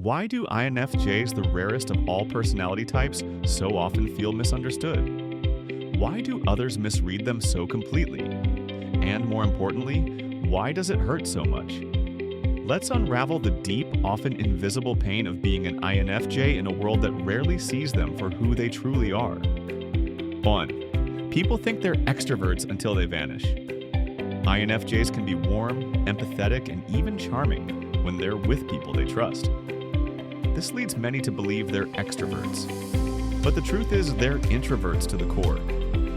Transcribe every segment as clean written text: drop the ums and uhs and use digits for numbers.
Why do INFJs, the rarest of all personality types, so often feel misunderstood? Why do others misread them so completely? And more importantly, why does it hurt so much? Let's unravel the deep, often invisible pain of being an INFJ in a world that rarely sees them for who they truly are. 1. People think they're extroverts until they vanish. INFJs can be warm, empathetic, and even charming when they're with people they trust. This leads many to believe they're extroverts. But the truth is, they're introverts to the core.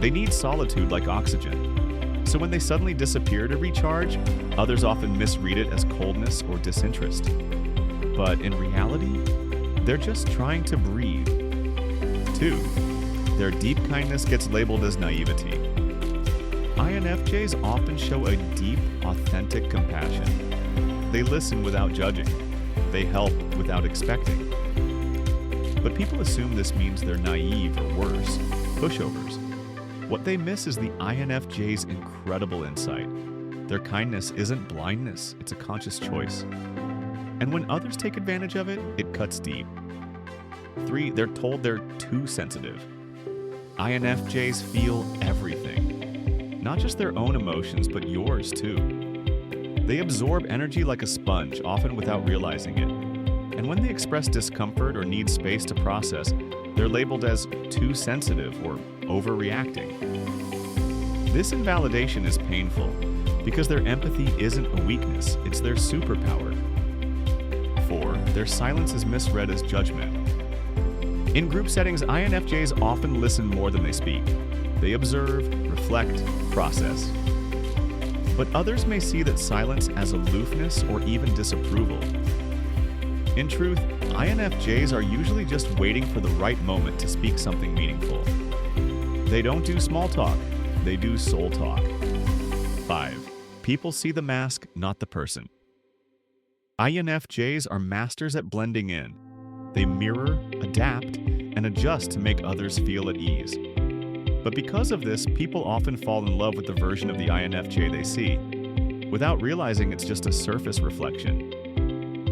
They need solitude like oxygen. So when they suddenly disappear to recharge, others often misread it as coldness or disinterest. But in reality, they're just trying to breathe. 2. Their deep kindness gets labeled as naivety. INFJs often show a deep, authentic compassion. They listen without judging. They help without expecting. But people assume this means they're naive or worse, pushovers. What they miss is the INFJ's incredible insight. Their kindness isn't blindness, it's a conscious choice. And when others take advantage of it, it cuts deep. 3. They're told they're too sensitive. INFJs feel everything. Not just their own emotions, but yours too. They absorb energy like a sponge, often without realizing it. And when they express discomfort or need space to process, they're labeled as too sensitive or overreacting. This invalidation is painful because their empathy isn't a weakness, it's their superpower. 4. Their silence is misread as judgment. In group settings, INFJs often listen more than they speak. They observe, reflect, process. But others may see that silence as aloofness or even disapproval. In truth, INFJs are usually just waiting for the right moment to speak something meaningful. They don't do small talk, they do soul talk. 5. People see the mask, not the person. INFJs are masters at blending in. They mirror, adapt, and adjust to make others feel at ease. But because of this, people often fall in love with the version of the INFJ they see, without realizing it's just a surface reflection.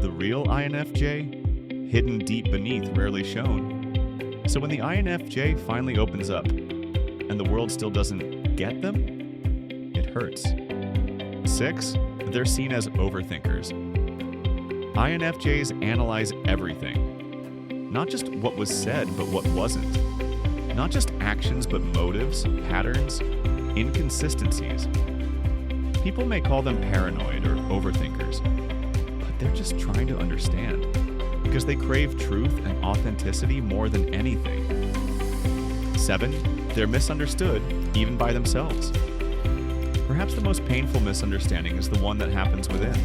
The real INFJ, hidden deep beneath, rarely shown. So when the INFJ finally opens up, and the world still doesn't get them, it hurts. 6. They're seen as overthinkers. INFJs analyze everything. Not just what was said, but what wasn't. Not just actions, but motives, patterns, inconsistencies. People may call them paranoid or overthinkers, but they're just trying to understand because they crave truth and authenticity more than anything. 7. They're misunderstood, even by themselves. Perhaps the most painful misunderstanding is the one that happens within.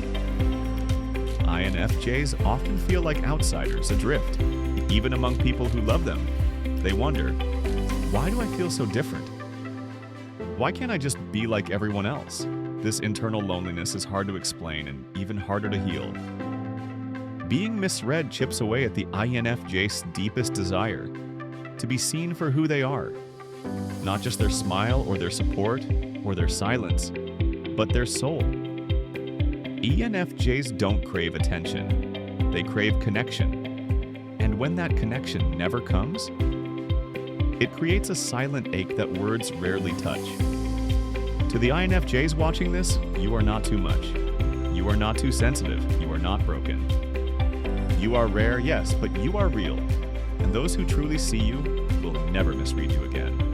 INFJs often feel like outsiders, adrift, even among people who love them. They wonder, why do I feel so different? Why can't I just be like everyone else? This internal loneliness is hard to explain and even harder to heal. Being misread chips away at the INFJ's deepest desire, to be seen for who they are. Not just their smile or their support or their silence, but their soul. ENFJs don't crave attention, they crave connection. And when that connection never comes, it creates a silent ache that words rarely touch. To the INFJs watching this, you are not too much. You are not too sensitive. You are not broken. You are rare, yes, but you are real. And those who truly see you will never misread you again.